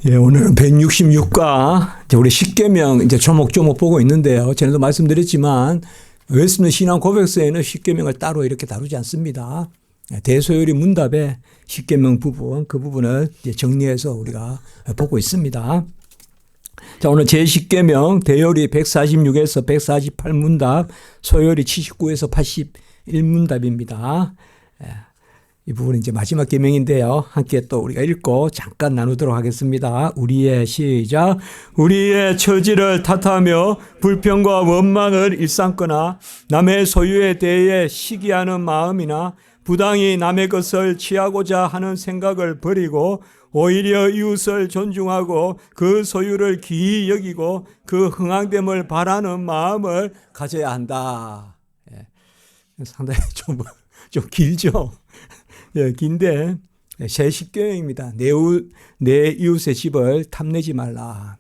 예, 오늘은 166과 우리 십계명 이제 조목조목 보고 있는데요. 전에도 말씀드렸지만 웨스트민스터 신앙 고백서에는 십계명을 따로 이렇게 다루지 않습니다. 대소요리 문답의 십계명 부분, 그 부분을 이제 정리해서 우리가 보고 있습니다. 자, 오늘 제10계명 대요리 146에서 148문답, 소요리 79에서 81문답입니다. 이 부분은 이제 마지막 계명인데요. 함께 또 우리가 읽고 잠깐 나누도록 하겠습니다. 우리의 시작. 우리의 처지를 탓하며 불평과 원망을 일삼거나 남의 소유에 대해 시기하는 마음이나 부당히 남의 것을 취하고자 하는 생각을 버리고 오히려 이웃을 존중하고 그 소유를 귀히 여기고 그 흥황됨을 바라는 마음을 가져야 한다. 예. 상당히 좀 길죠. 예, 긴데 새 십계명입니다. 내 이웃의 집을 탐내지 말라.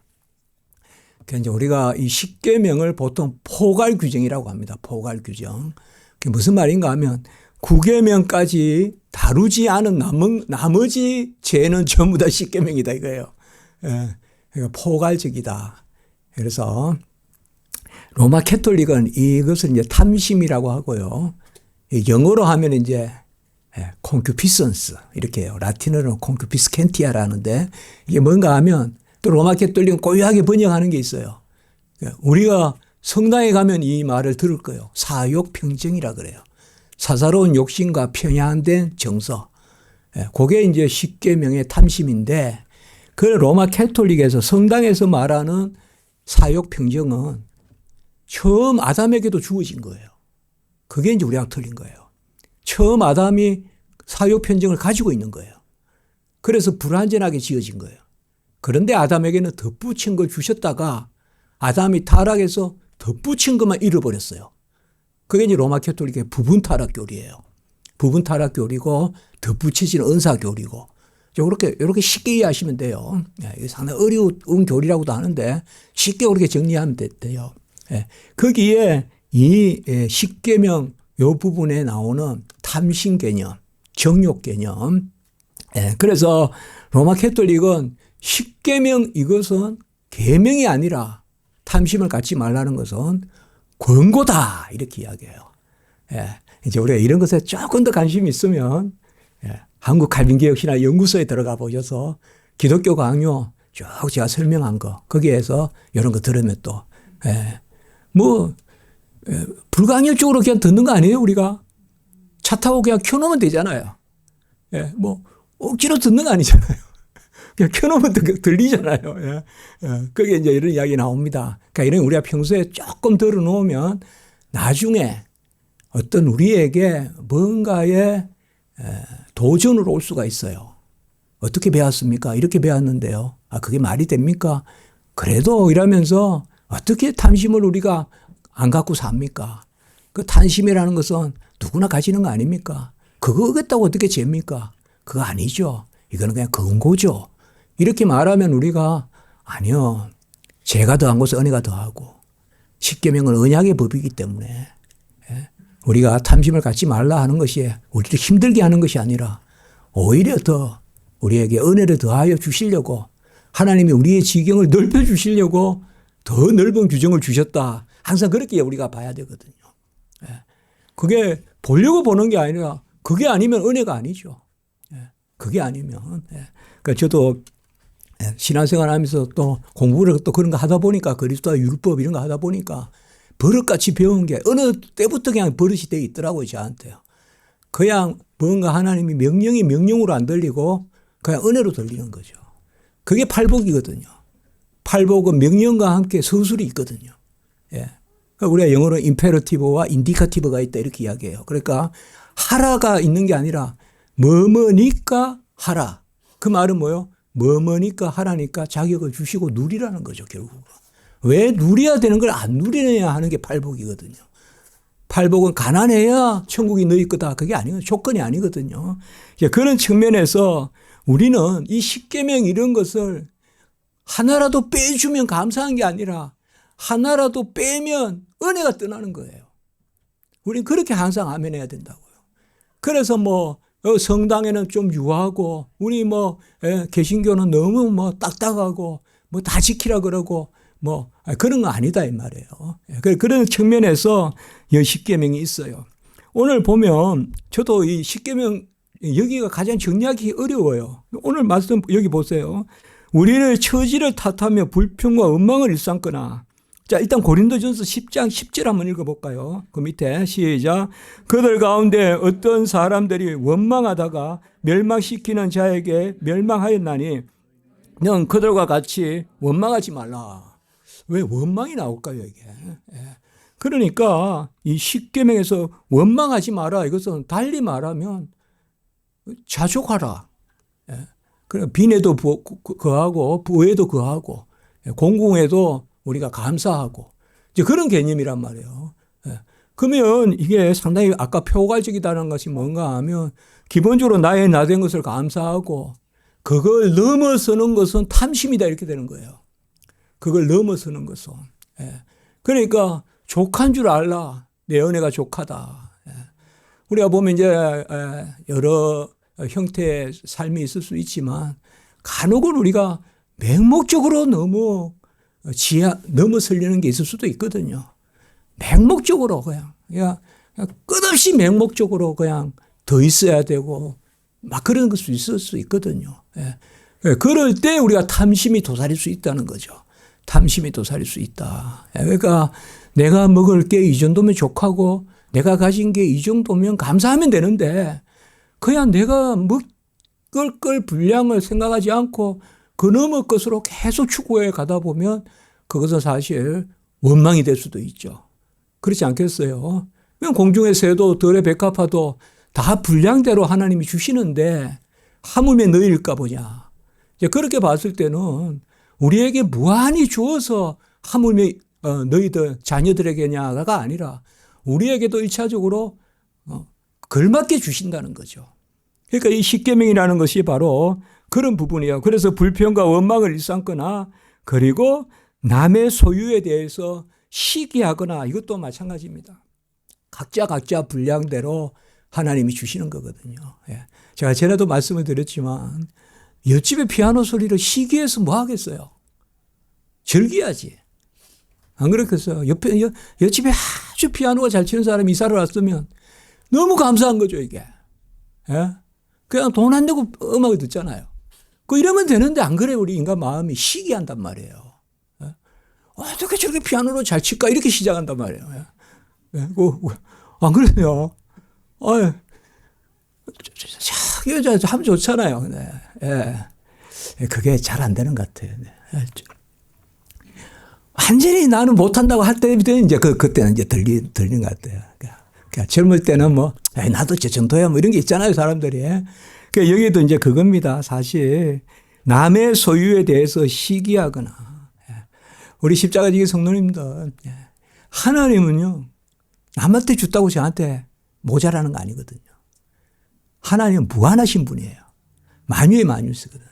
그러니까 이제 우리가 이 십계명을 보통 포괄 규정이라고 합니다. 포괄 규정. 그게 무슨 말인가 하면 9계명까지 다루지 않은 나머지 죄는 전부 다 십계명이다 이거예요. 예, 그러니까 포괄적이다. 그래서 로마 캐톨릭은 이것을 이제 탐심이라고 하고요. 영어로 하면 이제 concupiscence 이렇게 해요. 라틴어로는 concupiscentia라는데 이게 뭔가 하면 또 로마 캐톨릭은 고유하게 번역하는 게 있어요. 우리가 성당에 가면 이 말을 들을 거예요. 사욕평정이라 그래요. 사사로운 욕심과 편향된 정서. 그게 이제 십계명의 탐심인데 그 로마 캐톨릭에서 성당에서 말하는 사욕평정은 처음 아담에게도 주어진 거예요. 그게 이제 우리하고 틀린 거예요. 처음 아담이 사욕편정을 가지고 있는 거예요. 그래서 불완전하게 지어진 거예요. 그런데 아담에게는 덧붙인 걸 주셨다가 아담이 타락해서 덧붙인 것만 잃어버렸어요. 그게 이제 로마 캐톨릭의 부분 타락 교리예요. 부분 타락 교리고 덧붙이진 은사 교리고 이렇게 쉽게 이해하시면 돼요. 이게 상당히 어려운 교리라고도 하는데 쉽게 그렇게 정리하면 돼요. 거기에 이 십계명 이 부분에 나오는 탐심 개념, 정욕 개념. 그래서 로마 캐톨릭은 십계명 이것은 계명이 아니라 탐심을 갖지 말라는 것은 권고다 이렇게 이야기해요. 이제 우리가 이런 것에 조금 더 관심이 있으면 한국 칼빈교역신학 연구소에 들어가 보셔서 기독교 강요 쭉 제가 설명한 거 거기에서 이런 거 들으면 또 불강력적으로 그냥 듣는 거 아니에요, 우리가? 차 타고 그냥 켜놓으면 되잖아요. 억지로 듣는 거 아니잖아요. 그냥 켜놓으면 들리잖아요. 거기에 이제 이런 이야기 나옵니다. 그러니까 이런 우리가 평소에 조금 들어놓으면 나중에 어떤 우리에게 뭔가의 도전으로 올 수가 있어요. 어떻게 배웠습니까? 이렇게 배웠는데요. 그게 말이 됩니까? 그래도 이러면서 어떻게 탐심을 우리가 안 갖고 삽니까? 그 탐심이라는 것은 누구나 가지는 거 아닙니까? 그거 어겠다고 어떻게 잽니까? 그거 아니죠. 이거는 그냥 근고죠. 이렇게 말하면 우리가 아니요. 죄가 더한 것은 은혜가 더하고 십계명은 언약의 법이기 때문에 우리가 탐심을 갖지 말라 하는 것이 우리를 힘들게 하는 것이 아니라 오히려 더 우리에게 은혜를 더하여 주시려고 하나님이 우리의 지경을 넓혀 주시려고 더 넓은 규정을 주셨다. 항상 그렇게 우리가 봐야 되거든요. 그게 보려고 보는 게 아니라 그게 아니면 은혜가 아니죠. 그게 아니면. 그러니까 저도 신앙생활 하면서 또 공부를 또 그런 거 하다 보니까 그리스도와 율법 이런 거 하다 보니까 버릇같이 배운 게 어느 때부터 그냥 버릇이 돼 있더라고요, 저한테요. 그냥 뭔가 하나님이 명령이 명령으로 안 들리고 그냥 은혜로 들리는 거죠. 그게 팔복이거든요. 팔복은 명령과 함께 서술이 있거든요. 그러니까 우리가 영어로 임페러티브와 인디카티브가 있다 이렇게 이야기해요. 그러니까 하라가 있는 게 아니라 뭐뭐니까 하라. 그 말은 뭐예요? 뭐뭐니까 하라니까 자격을 주시고 누리라는 거죠, 결국은. 왜 누려야 되는 걸 안 누리느냐 하는 게 팔복이거든요. 팔복은 가난해야 천국이 너희 거다. 그게 아니거든요. 조건이 아니거든요. 그런 측면에서 우리는 이 십계명 이런 것을 하나라도 빼주면 감사한 게 아니라 하나라도 빼면 은혜가 떠나는 거예요. 우리는 그렇게 항상 아멘해야 된다고요. 그래서 성당에는 좀 유하고 우리 개신교는 너무 딱딱하고 다 지키라 그러고 그런 거 아니다 이 말이에요. 그런 측면에서 이 십계명이 있어요. 오늘 보면 저도 이 십계명 여기가 가장 정리하기 어려워요. 오늘 말씀 여기 보세요. 우리를 처지를 탓하며 불평과 원망을 일삼거나. 자, 일단 고린도전서 10장 10절 한번 읽어볼까요? 그 밑에 시작. 그들 가운데 어떤 사람들이 원망하다가 멸망시키는 자에게 멸망하였나니 넌 그들과 같이 원망하지 말라. 왜 원망이 나올까요 이게? 그러니까 이 십계명에서 원망하지 마라. 이것은 달리 말하면 자족하라. 빈에도 거하고 부에도 거하고 공공에도 우리가 감사하고 이제 그런 개념이란 말이에요. 그러면 이게 상당히 아까 표괄적이다는 것이 뭔가 하면 기본적으로 나의 나된 것을 감사하고 그걸 넘어서는 것은 탐심이다 이렇게 되는 거예요. 그걸 넘어서는 것은. 그러니까 족한 줄 알라. 내 은혜가 족하다. 우리가 보면 이제 여러 형태의 삶이 있을 수 있지만 간혹은 우리가 맹목적으로 너무 넘어서려는 게 있을 수도 있거든요. 맹목적으로 그냥 끝없이 맹목적으로 그냥 더 있어야 되고 막 그런 것도 있을 수 있거든요. 그럴 때 우리가 탐심이 도사릴 수 있다는 거죠. 탐심이 도사릴 수 있다. 그러니까 내가 먹을 게 이 정도면 족하고 내가 가진 게 이 정도면 감사하면 되는데 그냥 내가 먹을 걸 분량을 생각하지 않고 그 넘을 것으로 계속 추구해 가다 보면 그것은 사실 원망이 될 수도 있죠. 그렇지 않겠어요? 공중의 새도 들의 백합화도 다 분량대로 하나님이 주시는데 하물며 너희일까 보냐. 이제 그렇게 봤을 때는 우리에게 무한히 주어서 하물며 너희들 자녀들에게냐가 아니라 우리에게도 1차적으로 걸맞게 주신다는 거죠. 그러니까 이 십계명이라는 것이 바로 그런 부분이에요. 그래서 불평과 원망을 일삼거나 그리고 남의 소유에 대해서 시기하거나 이것도 마찬가지입니다. 각자 분량대로 하나님이 주시는 거거든요. 제가 전에도 말씀을 드렸지만 옆집의 피아노 소리를 시기해서 뭐 하겠어요? 즐겨야지. 안 그렇겠어요? 옆집에 아주 피아노가 잘 치는 사람이 이사를 왔으면 너무 감사한 거죠 이게. 그냥 돈 안 내고 음악을 듣잖아요. 이러면 되는데 안 그래 우리 인간 마음이 시기한단 말이에요. 어떻게 저렇게 피아노로 잘 칠까 이렇게 시작한단 말이에요. 안 그래요? 이거 하면 좋잖아요. 그게 잘 안 되는 것 같아요. 완전히 나는 못한다고 할 때부터 이제 그때는 이제 들리는 것 같아요. 그러니까 젊을 때는 나도 저 정도야 이런 게 있잖아요, 사람들이. 그러니까 여기도 이제 그겁니다. 사실 남의 소유에 대해서 시기하거나 우리 십자가 지기 성도님들 하나님은요 남한테 줬다고 저한테 모자라는 거 아니거든요. 하나님은 무한하신 분이에요. 만유의 만유스거든.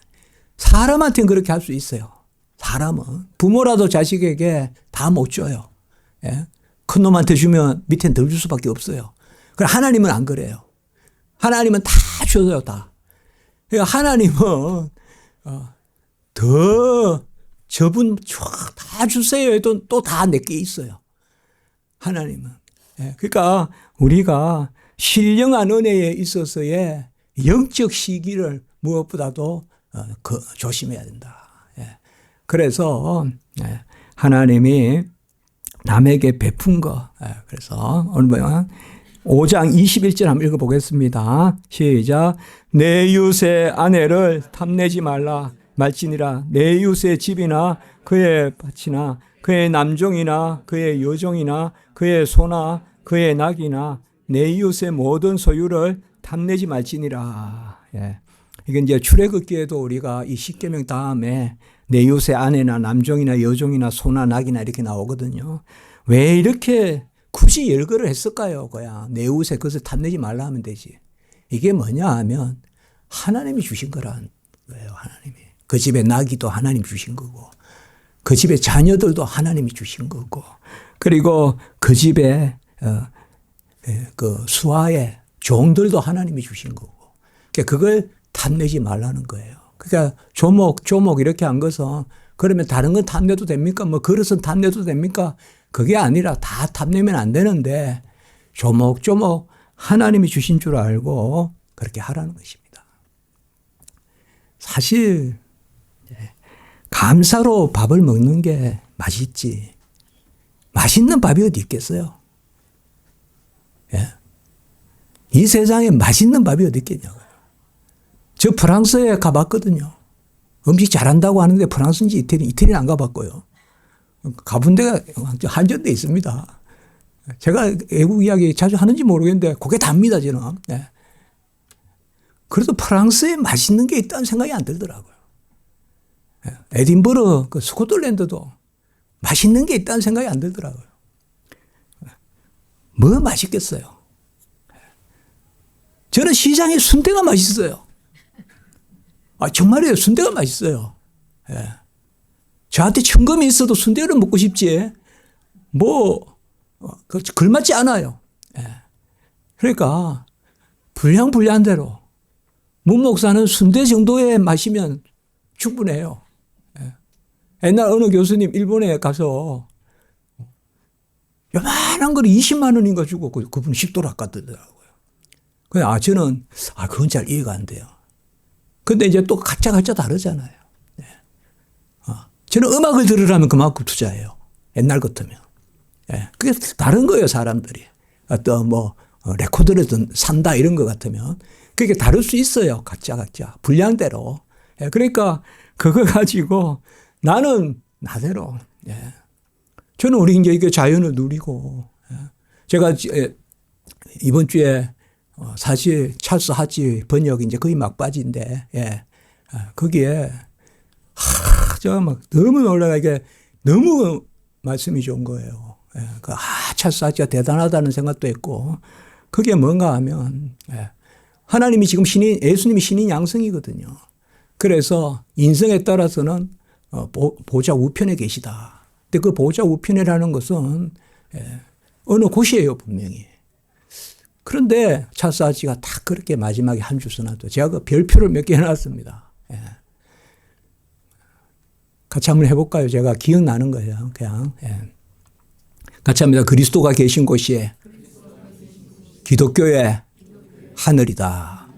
사람한테는 그렇게 할 수 있어요. 사람은 부모라도 자식에게 다 못 줘요. 큰 놈한테 주면 밑엔 덜 줄 수밖에 없어요. 그럼 하나님은 안 그래요. 하나님은 다 줘요, 다. 그러니까 하나님은 더 저분 다 주세요 해도 또 다 내게 있어요. 하나님은. 그러니까 우리가 신령한 은혜에 있어서의 영적 시기를 무엇보다도 조심해야 된다. 그래서 하나님이 남에게 베푼 거. 그래서 오늘 보면 5장 21절 한번 읽어보겠습니다. 시작. 내 이웃의 아내를 탐내지 말라. 말지니라. 내 이웃의 집이나 그의 밭이나 그의 남종이나 그의 여종이나 그의 소나 그의 낙이나 내 이웃의 모든 소유를 탐내지 말지니라. 이게 이제 출애굽기에도 우리가 이 십계명 다음에 내 이웃의 아내나 남종이나 여종이나 소나 낙이나 이렇게 나오거든요. 왜 이렇게 굳이 열거를 했을까요? 그냥 내 이웃의 것을 탐내지 말라 하면 되지. 이게 뭐냐 하면 하나님이 주신 거란 거예요. 하나님이. 그 집에 나귀도 하나님 주신 거고 그 집에 자녀들도 하나님이 주신 거고 그리고 그 집에 그 수하의 종들도 하나님이 주신 거고 그러니까 그걸 탐내지 말라는 거예요. 그러니까 조목 이렇게 한 것은 그러면 다른 건 탐내도 됩니까? 뭐 그릇은 탐내도 됩니까? 그게 아니라 다 탐내면 안 되는데 조목조목 하나님이 주신 줄 알고 그렇게 하라는 것입니다. 사실 감사로 밥을 먹는 게 맛있지. 맛있는 밥이 어디 있겠어요? 예. 이 세상에 맛있는 밥이 어디 있겠냐고요. 저 프랑스에 가봤거든요. 음식 잘한다고 하는데 프랑스인지 이태리는 안 가봤고요. 가본 데가 한정돼 있습니다. 제가 외국 이야기 자주 하는지 모르겠는데 그게 답니다, 저는. 예. 그래도 프랑스에 맛있는 게 있다는 생각이 안 들더라고요. 예. 에딘버러, 그 스코틀랜드도 맛있는 게 있다는 생각이 안 들더라고요. 뭐 맛있겠어요? 저는 시장에 순대가 맛있어요. 정말이에요. 순대가 맛있어요. 예. 저한테 천금이 있어도 순대를 먹고 싶지, 걸맞지 않아요. 예. 그러니까, 불량한 대로, 문 목사는 순대 정도의 맛이면 충분해요. 예. 옛날 어느 교수님 일본에 가서, 요만한 걸 20만 원인가 주고 그분 식도락 갔더라고요. 저는, 그건 잘 이해가 안 돼요. 근데 이제 또 각자 다르잖아요. 네. 저는 음악을 들으려면 그만큼 투자해요. 옛날 같으면. 네. 그게 다른 거예요, 사람들이. 어떤 레코드를 산다 이런 것 같으면. 그게 다를 수 있어요. 각자. 분량대로. 네. 그러니까 그거 가지고 나는 나대로. 네. 저는 우리 이제 이게 자연을 누리고. 제가 이번 주에 사실 찰스 하치 번역이 이제 거의 막바지인데, 예. 거기에, 제가 막 너무 놀라가 이게 너무 말씀이 좋은 거예요. 예. 찰스 하치가 대단하다는 생각도 했고, 그게 뭔가 하면, 예. 하나님이 지금 예수님이 신인 양성이거든요. 그래서 인성에 따라서는 보좌 우편에 계시다. 근데 그 보좌 우편이라는 것은, 예. 어느 곳이에요, 분명히. 그런데 찰스 하치가 딱 그렇게 마지막에 한 줄 써놔도 제가 그 별표를 몇 개 해놨습니다. 예. 같이 한번 해볼까요? 제가 기억나는 거예요. 그냥. 예. 같이 합니다. 그리스도가 계신 곳이 기독교의 하늘이다.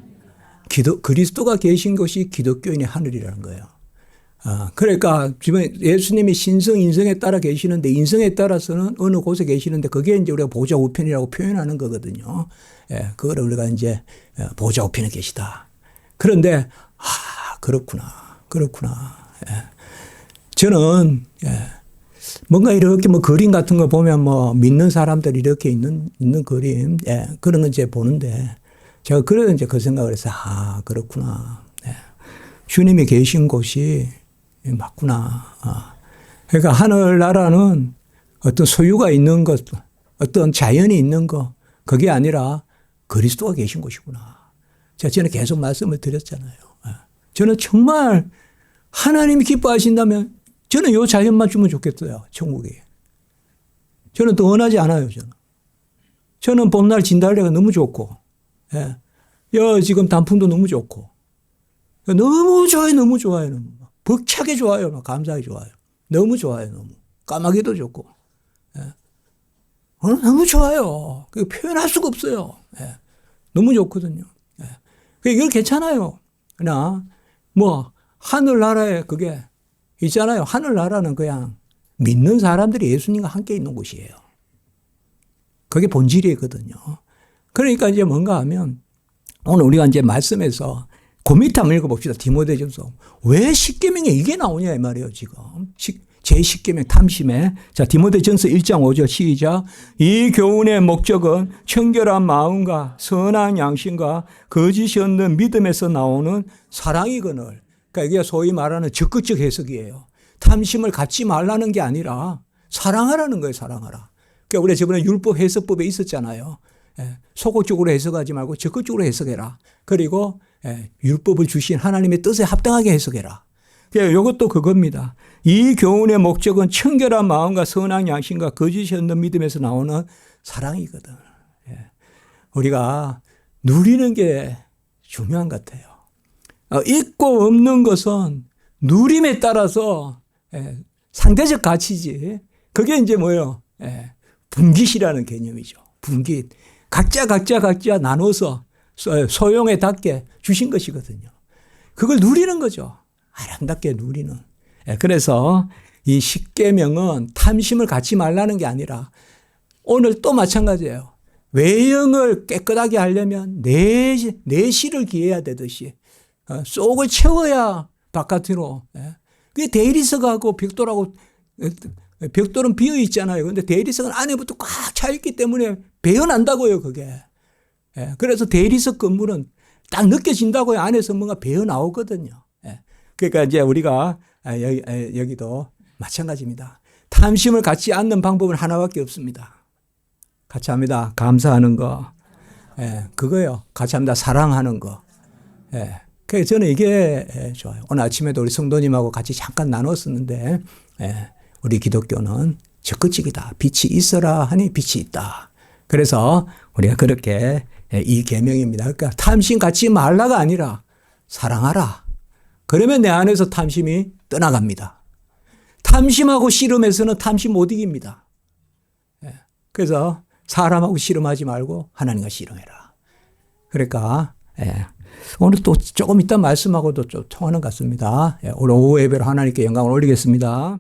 그리스도가 계신 곳이 기독교인의 하늘이라는 거예요. 그러니까 지금 예수님이 신성, 인성에 따라 계시는데 인성에 따라서는 어느 곳에 계시는데 그게 이제 우리가 보좌 우편이라고 표현하는 거거든요. 예, 그거를 우리가 이제 보좌 우편에 계시다. 그런데, 그렇구나. 예. 저는, 뭔가 이렇게 그림 같은 거 보면 믿는 사람들이 이렇게 있는 그림, 예, 그런 건 이제 보는데 제가 그래서 이제 그 생각을 해서, 그렇구나. 예. 주님이 계신 곳이 맞구나. 그러니까 하늘나라는 어떤 소유가 있는 것, 어떤 자연이 있는 것, 그게 아니라 그리스도가 계신 곳이구나. 제가 전에 계속 말씀을 드렸잖아요. 저는 정말 하나님이 기뻐하신다면 저는 이 자연만 주면 좋겠어요. 천국에. 저는 더 원하지 않아요. 저는 봄날 진달래가 너무 좋고, 예. 지금 단풍도 너무 좋고, 너무 좋아요. 벅차게 좋아요. 감사하게 좋아요. 너무 좋아요. 너무. 까마귀도 좋고. 예. 너무 좋아요. 표현할 수가 없어요. 예. 너무 좋거든요. 예. 이거 괜찮아요. 그러나 하늘나라에 그게 있잖아요. 하늘나라는 그냥 믿는 사람들이 예수님과 함께 있는 곳이에요. 그게 본질이거든요. 그러니까 이제 뭔가 하면 오늘 우리가 이제 말씀에서 그 밑에 한번 읽어봅시다. 디모데전서. 왜 십계명에 이게 나오냐 이 말이에요. 지금. 제10계명 탐심에. 자, 디모데전서 1장 5절 시작. 이 교훈의 목적은 청결한 마음과 선한 양심과 거짓이 없는 믿음에서 나오는 사랑이거늘. 그러니까 이게 소위 말하는 적극적 해석이에요. 탐심을 갖지 말라는 게 아니라 사랑하라는 거예요. 사랑하라. 그러니까 우리가 저번에 율법 해석법에 있었잖아요. 소극적으로 해석하지 말고 적극적으로 해석해라. 그리고 율법을 주신 하나님의 뜻에 합당하게 해석해라. 이것도 그겁니다. 이 교훈의 목적은 청결한 마음과 선한 양심과 거짓이 없는 믿음에서 나오는 사랑이거든. 우리가 누리는 게 중요한 것 같아요. 있고 없는 것은 누림에 따라서 상대적 가치지. 그게 이제 뭐예요? 분깃이라는 개념이죠. 분깃. 각자 나눠서 소용에 닿게 주신 것이거든요. 그걸 누리는 거죠. 아름답게 누리는. 그래서 이 십계명은 탐심을 갖지 말라는 게 아니라 오늘 또 마찬가지예요. 외형을 깨끗하게 하려면 내실을 기해야 되듯이 속을 채워야 바깥으로. 그게 대리석하고 벽돌하고 벽돌은 비어 있잖아요. 그런데 대리석은 안에부터 꽉 차 있기 때문에 배어난다고요, 그게. 그래서 대리석 건물은 딱 느껴진다고요. 안에서 뭔가 배어 나오거든요. 그러니까 이제 우리가 여기도 마찬가지입니다. 탐심을 갖지 않는 방법은 하나밖에 없습니다. 같이 합니다. 감사하는 거. 그거요. 같이 합니다. 사랑하는 거. 그래서 저는 이게 좋아요. 오늘 아침에도 우리 성도님하고 같이 잠깐 나눴었는데, 우리 기독교는 적극적이다. 빛이 있어라 하니 빛이 있다. 그래서 우리가 그렇게 이 계명입니다. 그러니까 탐심 갖지 말라가 아니라 사랑하라. 그러면 내 안에서 탐심이 떠나갑니다. 탐심하고 씨름해서는 탐심 못 이깁니다. 그래서 사람하고 씨름하지 말고 하나님과 씨름해라. 그러니까 오늘 또 조금 이따 말씀하고도 좀 통하는 것 같습니다. 오늘 오후 예배로 하나님께 영광을 올리겠습니다.